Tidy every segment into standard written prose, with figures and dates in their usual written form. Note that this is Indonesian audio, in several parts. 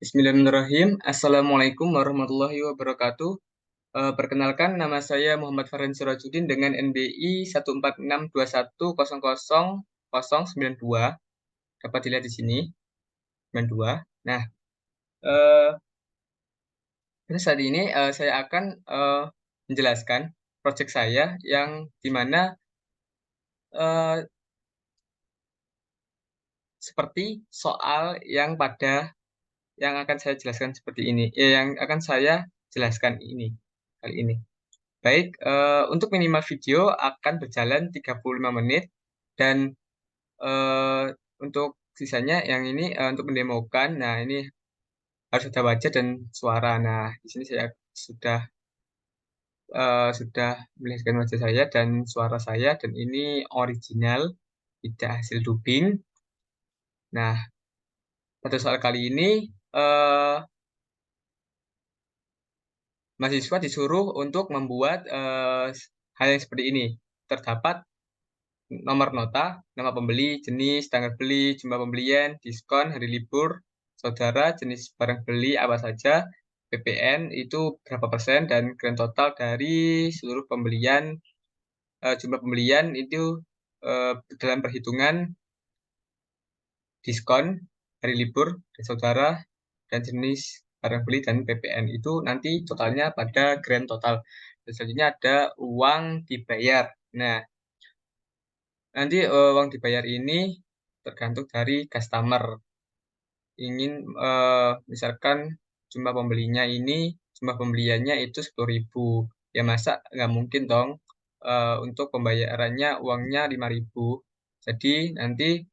Bismillahirrahmanirrahim. Assalamualaikum warahmatullahi wabarakatuh. Perkenalkan, nama saya Muhammad Farhan Sirajuddin dengan NBI 14621000092. Dapat dilihat di sini, 92. Nah, eh, saat ini saya akan menjelaskan proyek saya yang dimana seperti soal yang akan saya jelaskan seperti ini, yang akan saya jelaskan ini kali ini. Baik, untuk minimal video akan berjalan 35 menit dan eh, untuk sisanya yang ini untuk mendemokan. Nah, ini harus ada wajah dan suara. Nah, di sini saya sudah melihatkan wajah saya dan suara saya dan ini original, tidak hasil dubbing. Nah, pada soal kali ini eh, mahasiswa disuruh untuk membuat hal yang seperti ini. Terdapat nomor nota, nama pembeli, jenis, tanggal beli, jumlah pembelian, diskon, hari libur, saudara, jenis barang beli apa saja, PPN itu berapa persen, dan grand total dari seluruh pembelian, jumlah pembelian itu dalam perhitungan diskon, hari libur, dan saudara, dan jenis barang beli dan PPN itu nanti totalnya pada grand total. Dan selanjutnya ada uang dibayar. Nah, nanti uang dibayar ini tergantung dari customer. Ingin misalkan jumlah pembeliannya itu 10.000. Ya masa nggak mungkin dong untuk pembayarannya uangnya 5.000. Jadi nanti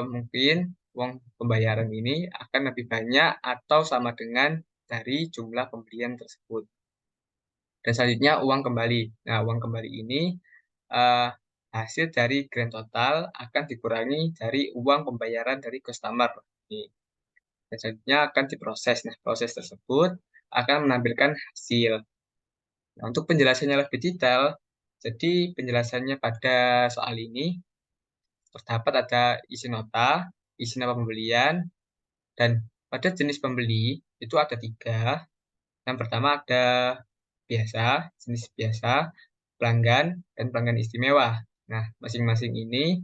mungkin uang pembayaran ini akan lebih banyak atau sama dengan dari jumlah pembelian tersebut. Dan selanjutnya uang kembali. Nah, uang kembali ini eh, hasil dari grand total akan dikurangi dari uang pembayaran dari customer. Nih. Dan selanjutnya akan diproses. Nah, proses tersebut akan menampilkan hasil. Nah, untuk penjelasannya lebih detail, jadi penjelasannya pada soal ini terdapat ada isi nota, isi nama pembelian, dan pada jenis pembeli itu ada tiga. Yang pertama ada biasa, jenis biasa, pelanggan, dan pelanggan istimewa. Nah, masing-masing ini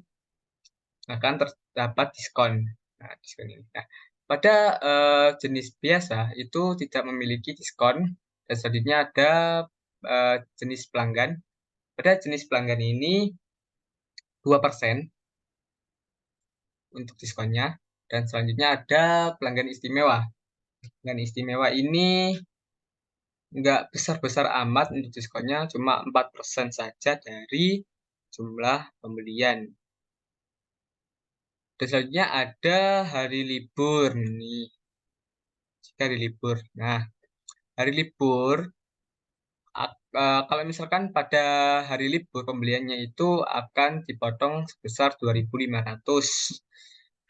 akan terdapat diskon. Nah, diskon ini. Nah, pada jenis biasa itu tidak memiliki diskon, dan selanjutnya ada jenis pelanggan. Pada jenis pelanggan ini 2% untuk diskonnya, dan selanjutnya ada pelanggan istimewa. Pelanggan istimewa ini nggak besar-besar amat untuk diskonnya, cuma 4% saja dari jumlah pembelian. Dan selanjutnya ada hari libur nih. Jika hari libur. Nah, hari libur, kalau misalkan pada hari libur pembeliannya itu akan dipotong sebesar 2.500.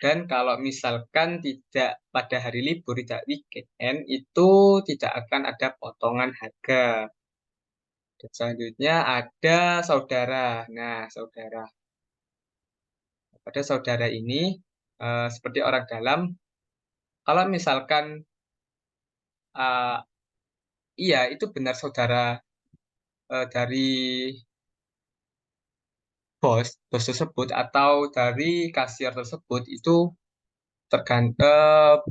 Dan kalau misalkan tidak pada hari libur, tidak weekend, itu tidak akan ada potongan harga. Dan selanjutnya ada saudara. Nah, saudara. Pada saudara ini, seperti orang dalam, kalau misalkan eh, iya itu benar saudara dari bos tersebut atau dari kasir tersebut itu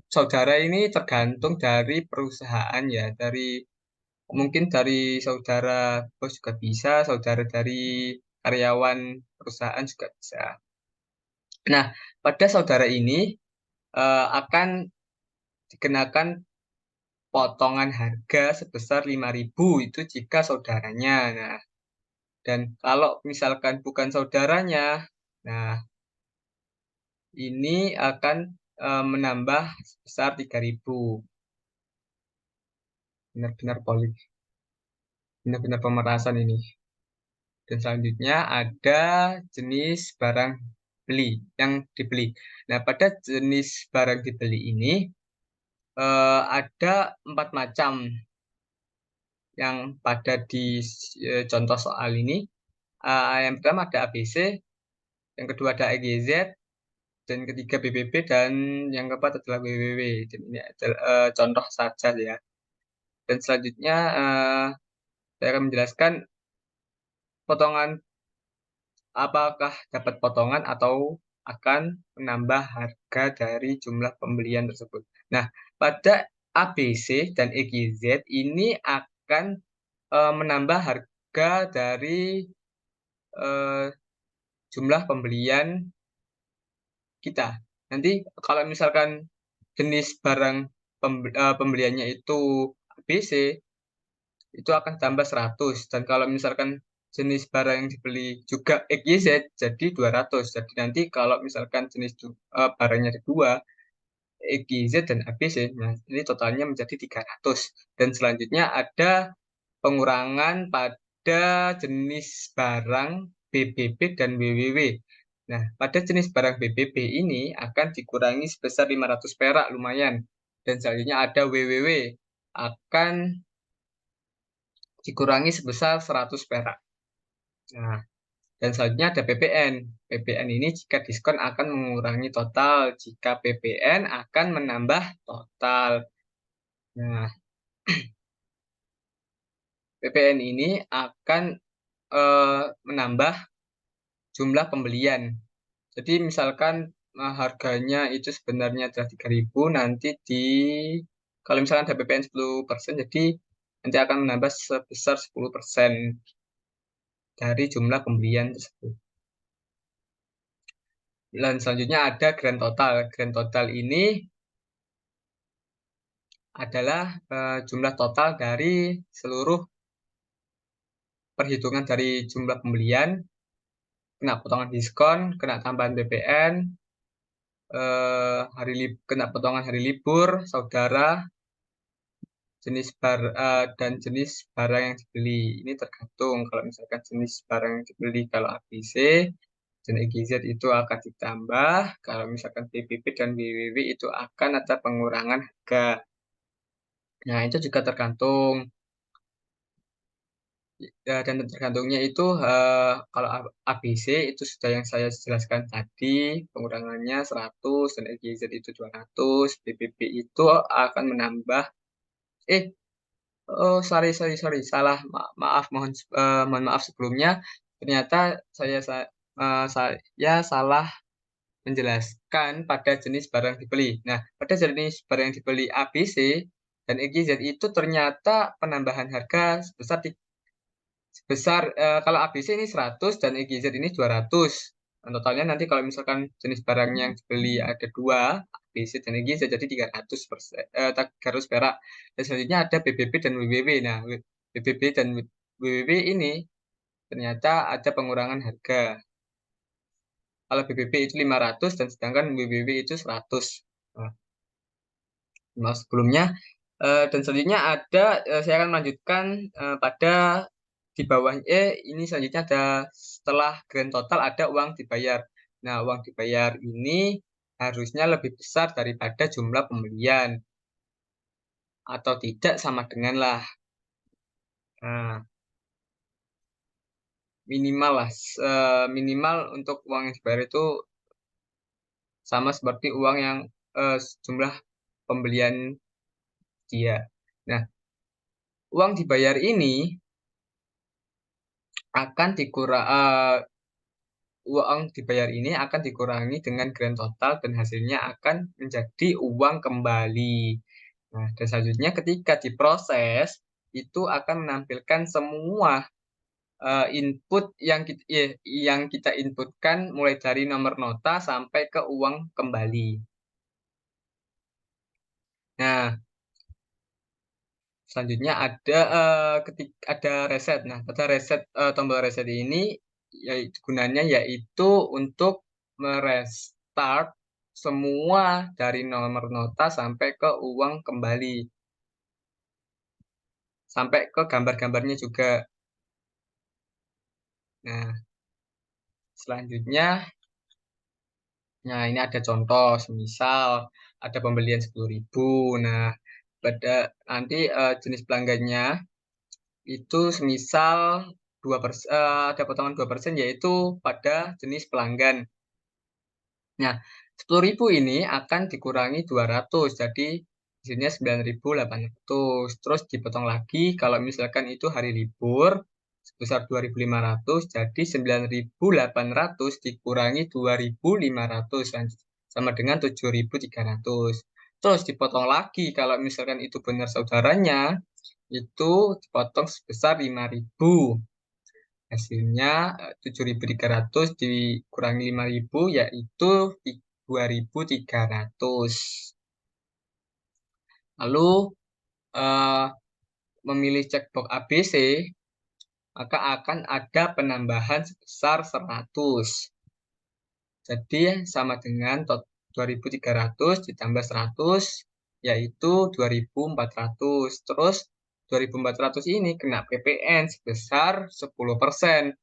saudara ini tergantung dari perusahaan ya, dari mungkin dari saudara bos juga bisa, saudara dari karyawan perusahaan juga bisa. Nah, pada saudara ini akan dikenakan potongan harga sebesar 5.000 itu jika saudaranya. Nah, dan kalau misalkan bukan saudaranya, nah ini akan menambah sebesar 3.000. Benar-benar benar-benar pemerasan ini. Dan selanjutnya ada jenis barang beli yang dibeli. Nah, pada jenis barang dibeli ini ada 4 macam yang pada di contoh soal ini. Yang pertama ada ABC, yang kedua ada EGZ, dan ketiga BBB, dan yang keempat adalah WWW. Dan ini adalah contoh saja ya. Dan selanjutnya saya akan menjelaskan potongan, apakah dapat potongan atau akan menambah harga dari jumlah pembelian tersebut. Nah, pada ABC dan EGZ ini akan menambah harga dari eh, jumlah pembelian kita. Nanti kalau misalkan jenis barang pembeliannya itu ABC, itu akan tambah 100. Dan kalau misalkan jenis barang yang dibeli juga XYZ, jadi 200. Jadi nanti kalau misalkan jenis barangnya ada dua, XYZ dan ABC, nah ini totalnya menjadi 300. Dan selanjutnya ada pengurangan pada jenis barang BBB dan WWW. Nah, pada jenis barang BBB ini akan dikurangi sebesar 500 perak, lumayan. Dan selanjutnya ada WWW, akan dikurangi sebesar 100 perak. Nah, dan selanjutnya ada PPN. PPN ini jika diskon akan mengurangi total, jika PPN akan menambah total. Nah, PPN ini akan menambah jumlah pembelian. Jadi misalkan harganya itu sebenarnya adalah 3.000, nanti kalau misalkan ada PPN 10%, jadi nanti akan menambah sebesar 10% dari jumlah pembelian tersebut. Dan selanjutnya ada grand total. Grand total ini adalah jumlah total dari seluruh perhitungan dari jumlah pembelian, kena potongan diskon, kena tambahan PPN, kena potongan hari libur, saudara, dan jenis barang yang dibeli. Ini tergantung, kalau misalkan jenis barang yang dibeli, kalau ABC dan EGZ itu akan ditambah, kalau misalkan PBB dan WWW itu akan ada pengurangan harga. Nah, itu juga tergantung. Ya, dan tergantungnya itu kalau ABC itu sudah yang saya jelaskan tadi, pengurangannya 100 dan EGZ itu 200, PBB itu akan menambah eh oh, sorry, salah. Maaf, mohon maaf sebelumnya. Ternyata saya salah menjelaskan pada jenis barang dibeli. Nah, pada jenis barang yang dibeli ABC dan EGZ itu ternyata penambahan harga kalau ABC ini 100 dan EGZ ini 200. Dan totalnya nanti kalau misalkan jenis barang yang dibeli ada dua, ABC dan EGZ, jadi 300 perak. Dan selanjutnya ada BBB dan WWW. Nah, BBB dan WWW ini ternyata ada pengurangan harga. Kalau BBB itu 500 dan sedangkan WWW itu 100. Nah, sebelumnya dan selanjutnya saya akan melanjutkan pada di bawahnya ini selanjutnya ada setelah grand total ada uang dibayar. Nah, uang dibayar ini harusnya lebih besar daripada jumlah pembelian, atau tidak sama dengan lah. Nah, minimal lah, minimal untuk uang yang dibayar itu sama seperti uang yang jumlah pembelian dia. Nah, uang dibayar ini akan uang dibayar ini akan dikurangi dengan grand total dan hasilnya akan menjadi uang kembali. Nah, dan selanjutnya ketika diproses itu akan menampilkan semua input yang kita inputkan mulai dari nomor nota sampai ke uang kembali. Nah, selanjutnya ada reset. Nah, pada tombol reset ini gunanya yaitu untuk merestart semua dari nomor nota sampai ke uang kembali. Sampai ke gambar-gambarnya juga. Nah, selanjutnya, nah ini ada contoh, misal ada pembelian 10.000. Nah, pada nanti jenis pelanggannya itu semisal 2%, ada potongan 2% yaitu pada jenis pelanggan. Nah, 10.000 ini akan dikurangi 200, jadi hasilnya 9.800. Terus dipotong lagi, kalau misalkan itu hari libur, sebesar 2.500, jadi 9.800 dikurangi 2.500, sama dengan 7.300. Terus dipotong lagi, kalau misalkan itu benar saudaranya, itu dipotong sebesar 5.000. Hasilnya 7.300 dikurangi 5.000, yaitu 2.300. Lalu eh, memilih checkbox ABC, maka akan ada penambahan sebesar 100. Jadi sama dengan 2.300 ditambah 100, yaitu 2.400. Terus 2.400 ini kena PPN sebesar 10%.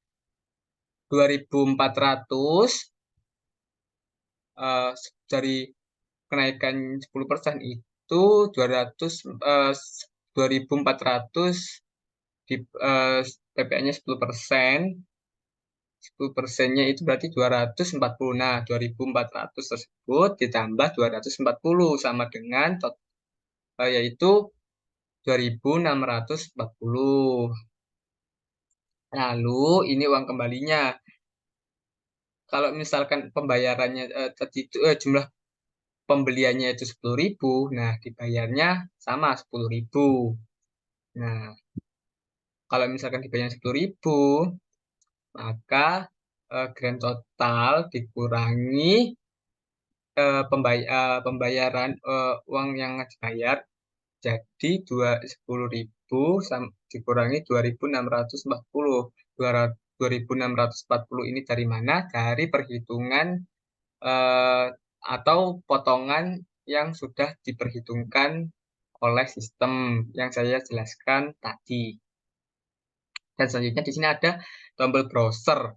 2.400 dari kenaikan 10% itu 200, 2.400 di PPN-nya 10%. 10%-nya itu berarti 240. Nah, 2.400 tersebut ditambah 240 sama dengan yaitu 2.640. Lalu ini uang kembalinya. Kalau misalkan pembayarannya tadi itu jumlah pembeliannya itu 10.000, nah dibayarnya sama 10.000. Nah, kalau misalkan dibayar 10.000, maka grand total dikurangi pembayaran uang yang dibayar, jadi 10.000 dikurangi 2.640. 2.640 ini dari mana? Dari perhitungan eh, atau potongan yang sudah diperhitungkan oleh sistem yang saya jelaskan tadi. Dan selanjutnya di sini ada tombol browser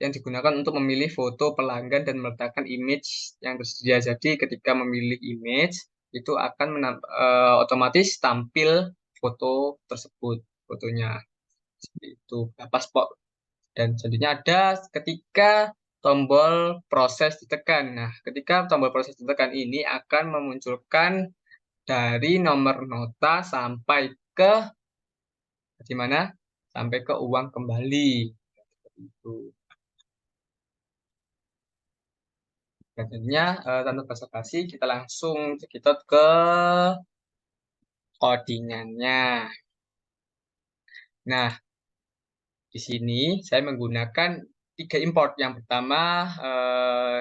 yang digunakan untuk memilih foto pelanggan dan meletakkan image yang tersedia. Jadi ketika memilih image itu akan otomatis tampil foto tersebut, fotonya seperti itu, paspor. Dan selanjutnya ada ketika tombol proses ditekan. Nah, ketika tombol proses ditekan ini akan memunculkan dari nomor nota sampai ke di mana? Sampai ke uang kembali. Itu. Dan selanjutnya tanpa basa-basi kita langsung cekitot ke codingannya. Nah, di sini saya menggunakan 3 import. Yang pertama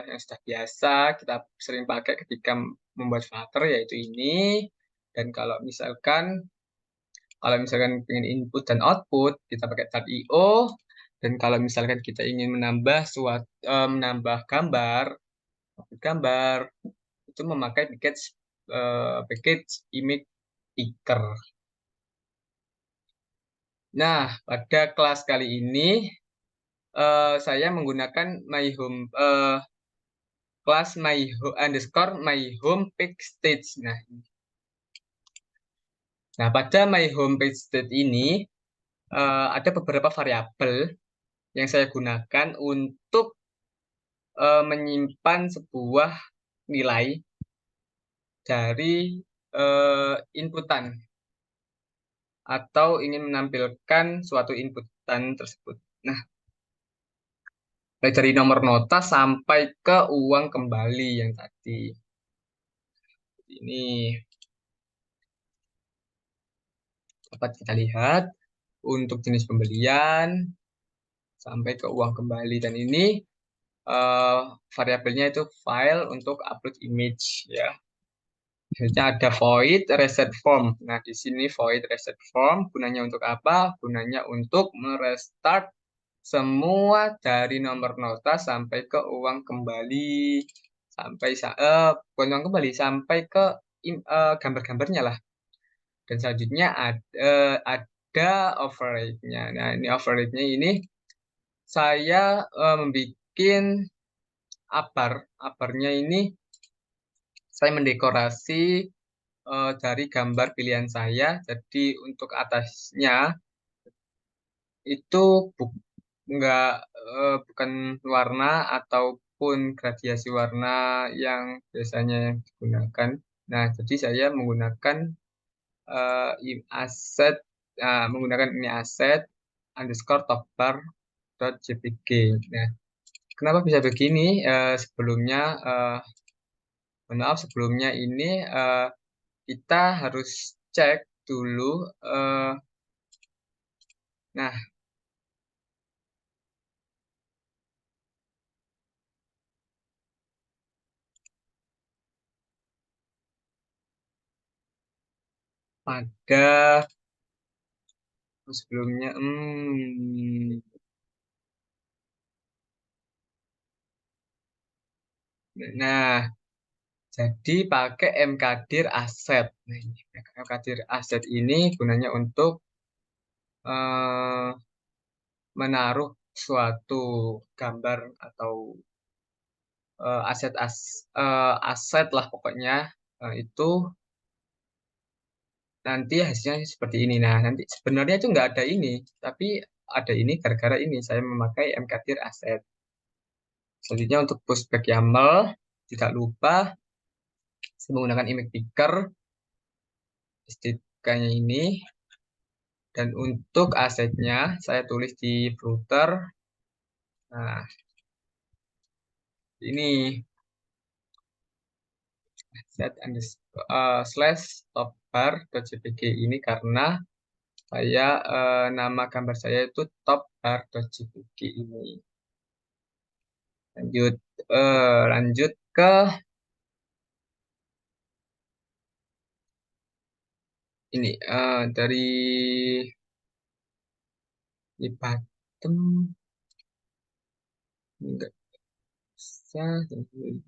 yang sudah biasa kita sering pakai ketika membuat Flutter, yaitu ini. Dan kalau misalkan ingin input dan output, kita pakai tab.io. Dan kalau misalkan kita ingin menambah gambar itu memakai package image picker. Nah, pada kelas kali ini saya menggunakan kelas my home page stage. Nah, pada my home page stage ini ada beberapa variabel yang saya gunakan untuk menyimpan sebuah nilai dari inputan atau ingin menampilkan suatu inputan tersebut. Nah, dari nomor nota sampai ke uang kembali yang tadi. Ini dapat kita lihat untuk jenis pembelian sampai ke uang kembali, dan ini variabelnya itu file untuk upload image ya. Selanjutnya ada void reset form. Nah, di sini void reset form gunanya untuk apa? Gunanya untuk merestart semua dari nomor nota sampai ke uang kembali, bukan uang kembali, sampai ke gambar-gambarnya lah. Dan selanjutnya ada override-nya. Nah, ini override-nya ini saya membuat aparnya ini saya mendekorasi dari gambar pilihan saya. Jadi untuk atasnya itu nggak bukan warna ataupun ataupun gradiasi warna yang biasanya yang digunakan. Nah, jadi saya menggunakan aset, menggunakan ini aset underscore topbar dot jpg. Nah, kenapa bisa begini? Sebelumnya, mohon maaf sebelumnya ini kita harus cek dulu. eh, nah, pada sebelumnya, nah, jadi pakai mkdir aset. Nah, ini mkdir aset ini gunanya untuk eh, menaruh suatu gambar atau aset lah pokoknya, itu nanti hasilnya seperti ini. Nah, nanti sebenarnya itu nggak ada ini, tapi ada ini gara-gara ini saya memakai mkdir aset. Selanjutnya untuk pushback YAML, tidak lupa saya menggunakan image picker SDK-nya ini. Dan untuk asetnya saya tulis di footer. Nah, ini set slash top bar .jpg ini karena saya nama gambar saya itu top bar .jpg ini. Lanjut lanjut ke ini, dari di bottom enggak bisa.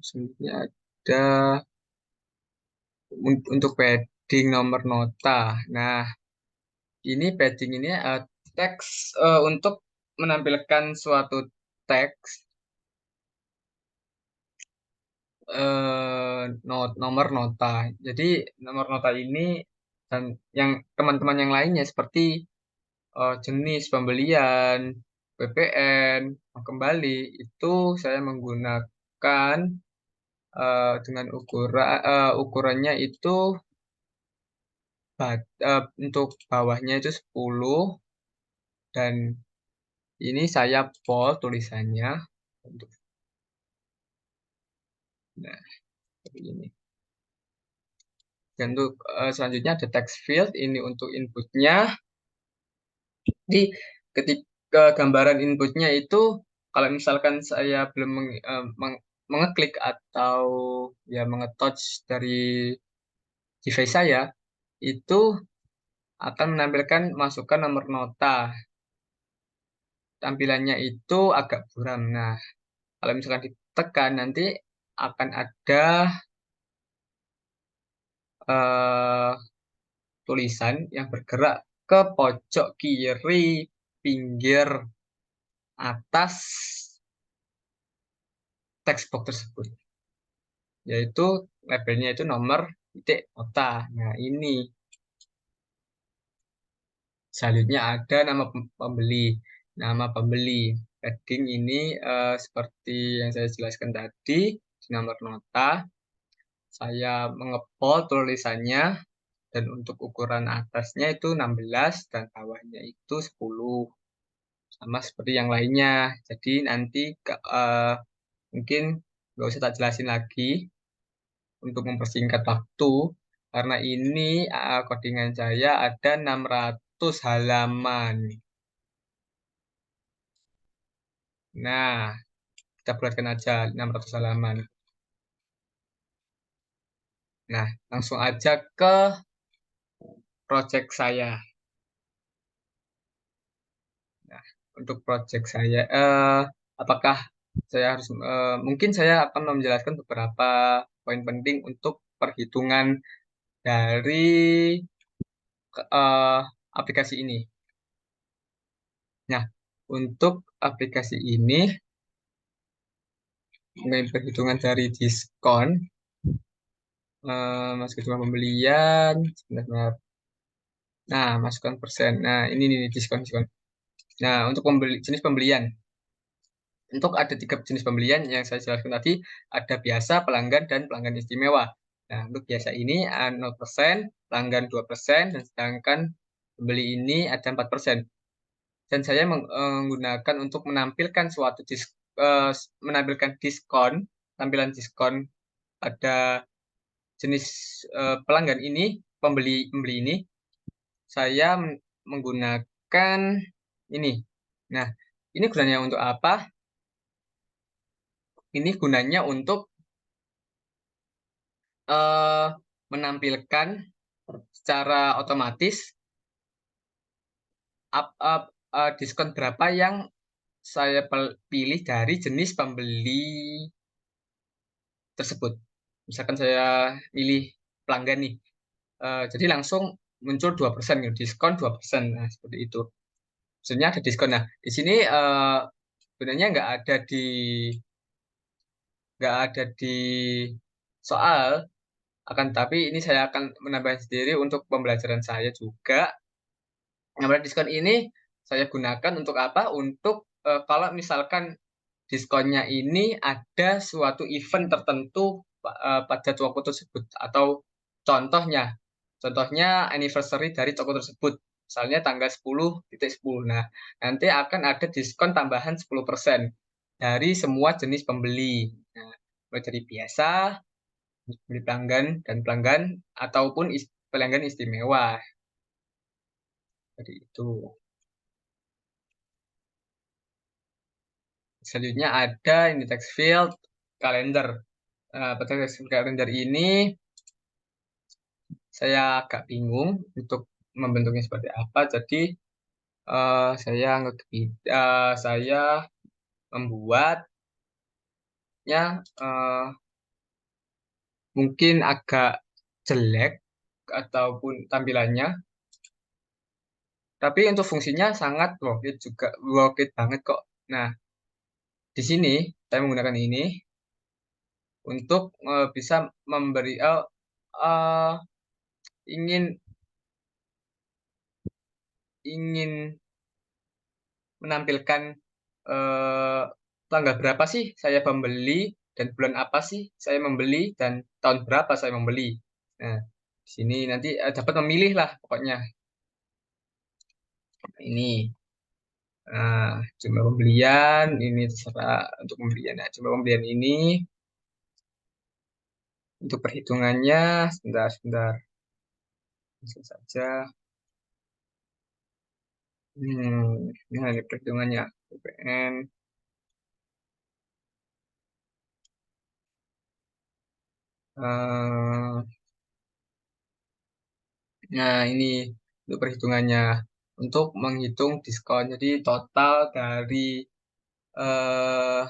Selanjutnya ada untuk padding nomor nota. Nah, ini padding ini teks, untuk menampilkan suatu teks, nomor nota. Jadi nomor nota ini dan yang teman-teman yang lainnya seperti jenis pembelian, PPN, kembali itu saya menggunakan dengan ukurannya itu untuk bawahnya itu 10 dan ini saya bold tulisannya untuk, nah, seperti ini. Dan untuk selanjutnya ada text field ini untuk inputnya. Di ketika gambaran inputnya itu kalau misalkan saya belum mengeklik atau ya mengetouch dari device saya itu akan menampilkan masukan nomor nota. Tampilannya itu agak buram. Nah, kalau misalkan ditekan nanti akan ada eh, tulisan yang bergerak ke pojok kiri pinggir atas text box tersebut, yaitu labelnya itu nomor titik nota. Nah, ini selanjutnya ada nama pembeli. Nama pembeli. Heading ini seperti yang saya jelaskan tadi di nomor nota. Saya mengepol tulisannya dan untuk ukuran atasnya itu 16 dan bawahnya itu 10. Sama seperti yang lainnya. Jadi nanti mungkin nggak usah tak jelasin lagi untuk mempersingkat waktu, karena ini codingan saya ada 600 halaman. Nah, kita bulatkan aja 600 halaman. Nah, langsung aja ke project saya. Nah, untuk project saya, apakah saya harus, mungkin saya akan menjelaskan beberapa poin penting untuk perhitungan dari eh, aplikasi ini. Nah, untuk aplikasi ini, mengenai perhitungan dari diskon, masuk ke pembelian, sebentar. Nah, masukkan persen. Nah, ini nih diskon diskon. Nah, untuk jenis pembelian. Untuk ada 3 jenis pembelian yang saya jelaskan tadi, ada biasa, pelanggan, dan pelanggan istimewa. Nah, untuk biasa ini 0%, pelanggan 2%, dan sedangkan pembeli ini ada 4%. Dan saya menggunakan untuk menampilkan eh, menampilkan diskon, tampilan diskon pada jenis pelanggan ini, pembeli pembeli ini, saya menggunakan ini. Nah, ini gunanya untuk apa? Ini gunanya untuk eh, menampilkan secara otomatis diskon berapa yang saya pilih dari jenis pembeli tersebut. Misalkan saya pilih pelanggan nih, jadi langsung muncul 2% gitu, diskon 2%. Nah, seperti itu. Maksudnya ada diskon. Nah, di sini sebenarnya nggak ada di soal, akan tapi ini saya akan menambah sendiri untuk pembelajaran saya juga. Nah, diskon ini saya gunakan untuk apa? Untuk kalau misalkan diskonnya ini ada suatu event tertentu pada toko tersebut, atau contohnya, contohnya anniversary dari toko tersebut, misalnya tanggal 10.10. Nah, nanti akan ada diskon tambahan 10% dari semua jenis pembeli. Nah, mulai dari biasa, pembeli pelanggan, dan pelanggan ataupun pelanggan istimewa. Seperti itu. Selanjutnya ada ini text field kalender. Pada text field kalender ini saya agak bingung untuk membentuknya seperti apa. Jadi saya membuatnya mungkin agak jelek ataupun tampilannya, tapi untuk fungsinya sangat worth it banget kok. Nah, di sini saya menggunakan ini untuk bisa memberi eh, ingin ingin menampilkan eh, tanggal berapa sih saya membeli, dan bulan apa sih saya membeli, dan tahun berapa saya membeli. Nah, di sini nanti dapat memilih lah pokoknya. Ini jumlah pembelian ini terserah untuk pembelian. Nah, jumlah pembelian ini untuk perhitungannya, sebentar sebentar, langsung saja. Nah, ini perhitungannya PPN. eh, Nah, ini untuk perhitungannya. Untuk menghitung diskon. Jadi total dari eh,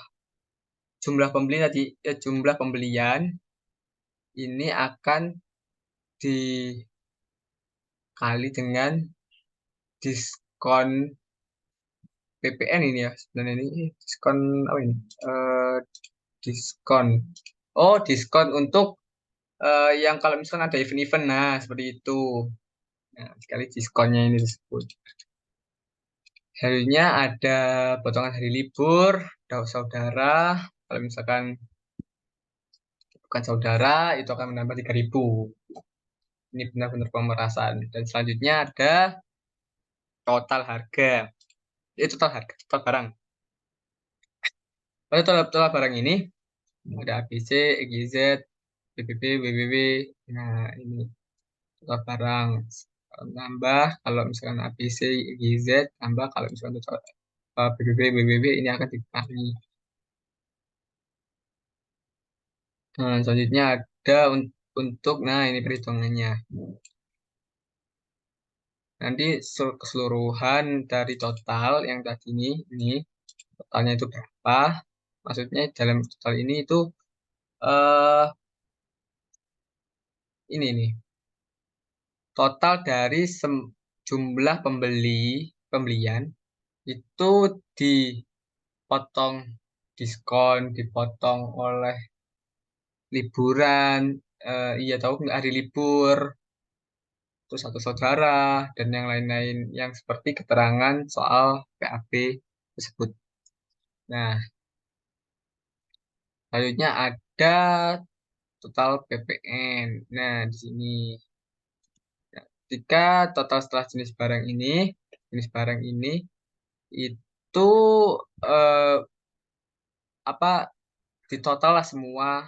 jumlah pembeli tadi, jumlah pembelian ini akan dikali dengan diskon PPN ini ya. Sebenarnya ini diskon apa ini? Eh, diskon. Oh, diskon untuk yang kalau misalnya ada event-event. Nah, seperti itu. Nah, sekali diskonnya ini disebut. Harinya ada potongan hari libur, ada saudara. Kalau misalkan bukan saudara, itu akan menambah 3.000. Ini benar-benar pemerasan. Dan selanjutnya ada total harga. Itu total harga, total barang. Pada total barang ini, ada ABC, EGZ, BBB, BBB. Nah, ini total barang. Nambah, kalau misalkan ABC, EGZ, tambah kalau misalkan total BBB, BBB, ini akan dikurangi. Nah, selanjutnya ada untuk, nah ini perhitungannya. Nanti keseluruhan dari total yang tadi ini totalnya itu berapa? Maksudnya dalam total ini itu eh ini nih, total dari jumlah pembelian itu dipotong diskon, dipotong oleh liburan, iya tahu nggak hari libur, terus satu saudara, dan yang lain-lain yang seperti keterangan soal PAB tersebut. Nah, Selanjutnya ada total PPN. Nah, di sini. Nah, jika total setelah jenis barang ini itu eh, apa di total lah semua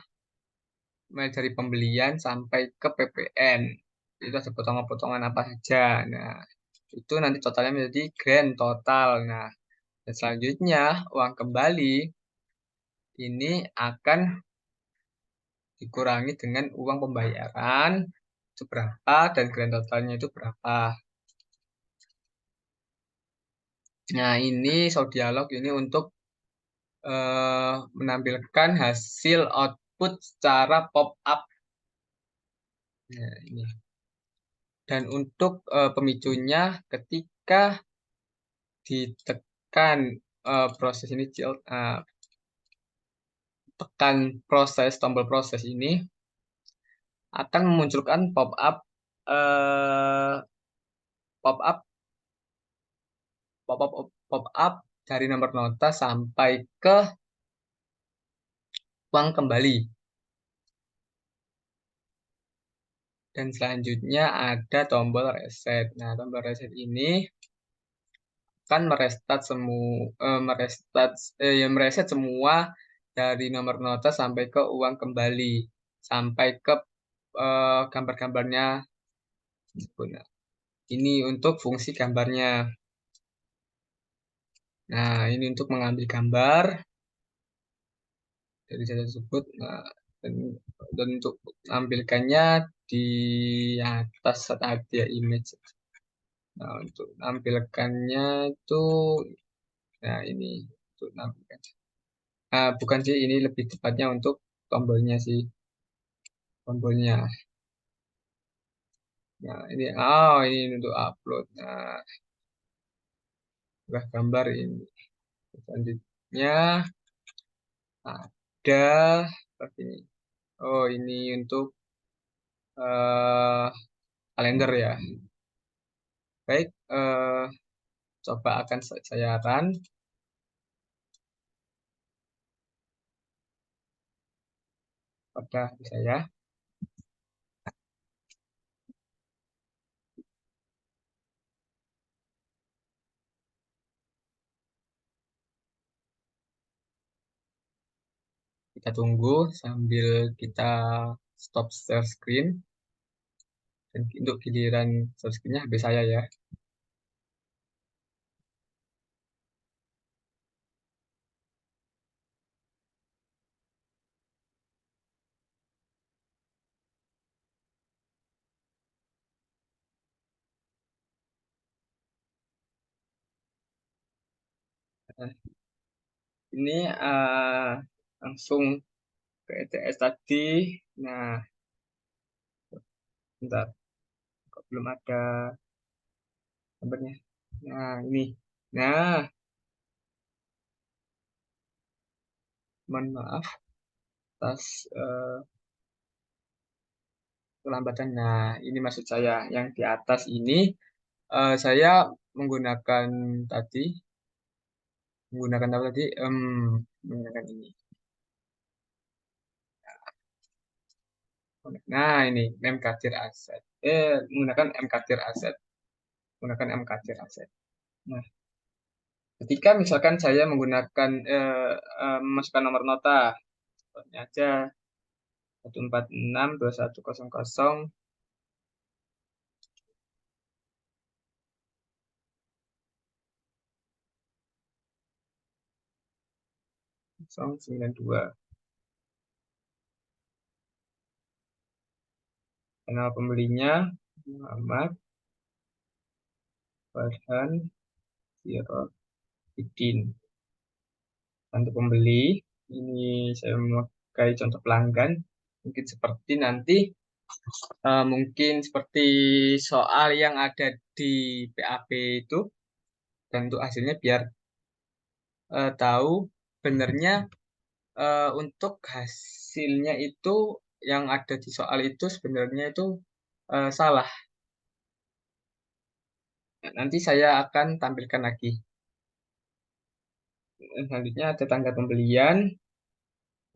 mulai dari pembelian sampai ke PPN. Itu ada potongan-potongan apa saja. Nah, itu nanti totalnya menjadi grand total. Nah, dan selanjutnya uang kembali ini akan dikurangi dengan uang pembayaran itu berapa dan grand totalnya itu berapa. Nah, ini show dialog ini untuk menampilkan hasil output secara pop up. Nah, ini. Dan untuk pemicunya ketika ditekan proses ini, tekan tombol proses ini akan memunculkan eh, pop up pop up pop up dari nomor nota sampai ke uang kembali. Dan selanjutnya ada tombol reset. Nah, tombol reset ini kan mereset semua dari nomor nota sampai ke uang kembali sampai ke gambar-gambarnya. Nah, ini untuk fungsi gambarnya. Nah, ini untuk mengambil gambar dari data tersebut. Nah, dan, dan untuk menampilkannya di atas ada image. Nah, untuk menampilkannya itu, nah ini untuk menampilkan. Nah, bukan sih, ini lebih tepatnya untuk tombolnya sih, tombolnya. Nah, ini untuk upload. Nah, udah gambar ini. Selanjutnya ada seperti ini. Oh, ini untuk eh, kalender ya. Baik, coba akan saya run pada saya. Kita tunggu sambil kita stop share screen. Dan untuk giliran share screen-nya habis saya ya. Nah, ini langsung ke ETS tadi. Nah, bentar, kok belum ada gambarnya. Nah, ini. Nah, mohon maaf atas kelambatan. Nah, ini maksud saya yang di atas ini saya menggunakan tadi menggunakan apa tadi? Menggunakan ini. Nah, ini mkdir aset. Menggunakan mkdir aset. Menggunakan mkdir aset. Nah, ketika misalkan saya menggunakan memasukkan nomor nota, contohnya aja 1462100 092. Nama pembelinya Muhammad Farhan Sirofiddin. Untuk pembeli, ini saya memakai contoh pelanggan. Mungkin seperti nanti, mungkin seperti soal yang ada di PAP itu, dan untuk hasilnya biar tahu benernya untuk hasilnya itu yang ada di soal itu sebenarnya itu salah. Nah, nanti saya akan tampilkan lagi. Selanjutnya ada tanggal pembelian.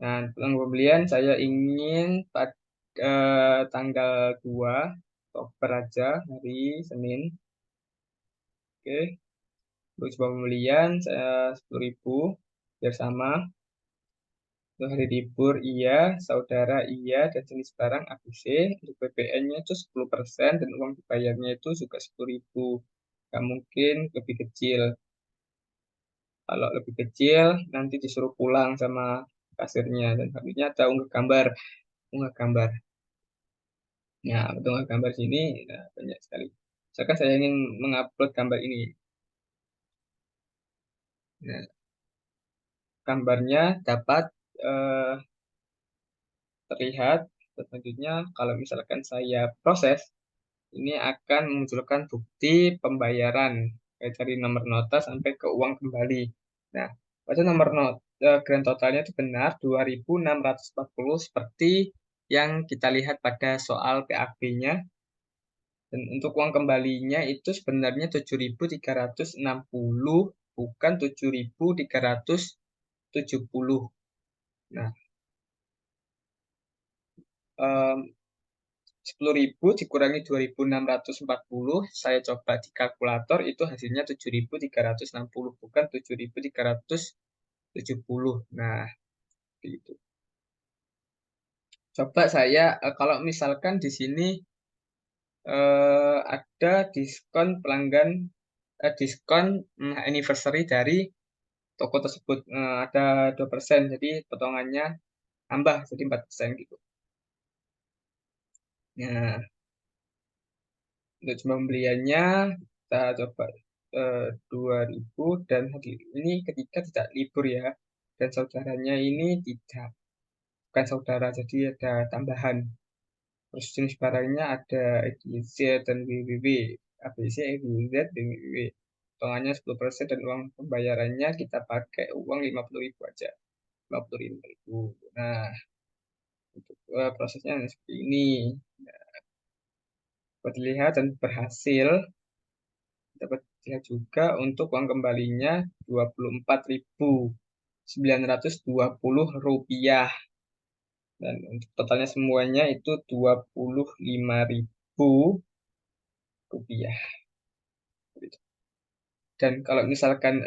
Nah, tentang pembelian saya ingin pada tanggal 2 Oktober aja, hari Senin. Oke, untuk sebuah pembelian saya 10.000 biar sama. Untuk hari libur iya, saudara iya, dan jenis barang ABC. Untuk PPN-nya itu 10% dan uang dibayarnya itu juga 10.000. Nggak mungkin lebih kecil. Kalau lebih kecil nanti disuruh pulang sama kasirnya dan habisnya ada unggah gambar. Nah, untuk unggah gambar sini nah, banyak sekali. Misalkan saya ingin mengupload gambar ini. Nah, gambarnya dapat eh, terlihat. Selanjutnya, kalau misalkan saya proses, ini akan memunculkan bukti pembayaran kayak dari nomor nota sampai ke uang kembali. Nah, pada nomor grand totalnya itu benar 2.640 seperti yang kita lihat pada soal PAB-nya. Dan untuk uang kembalinya itu sebenarnya 7.360 bukan 7.370. Nah, 10.000 dikurangi 2.640, saya coba di kalkulator, itu hasilnya 7.360, bukan 7.370. Nah, itu. Coba saya, kalau misalkan di sini ada diskon pelanggan, diskon anniversary dari toko tersebut, ada 2%, jadi potongannya tambah, jadi 4% gitu. Nah, untuk jumlah pembeliannya kita coba 2.000 dan hari ini ketika tidak libur ya, dan saudaranya ini tidak bukan saudara, jadi ada tambahan. Terus jenis barangnya ada XYZ dan WWW, ABC, XYZ, dan WWW. Potongannya 10% dan uang pembayarannya kita pakai uang 50.000 aja, 55.000. Nah, untuk prosesnya seperti ini. Dapat dilihat dan berhasil. Dapat dilihat juga untuk uang kembalinya 24.920 rupiah. Dan untuk totalnya semuanya itu 25.000 rupiah. Dan kalau misalkan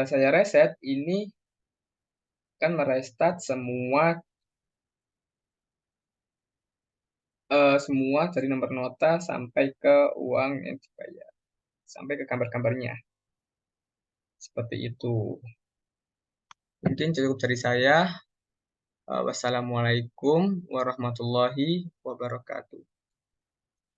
saya reset, ini kan merestart semua dari nomor nota sampai ke uang yang dibayar, sampai ke gambar-gambarnya. Seperti itu. Mungkin cukup dari saya. Wassalamualaikum warahmatullahi wabarakatuh.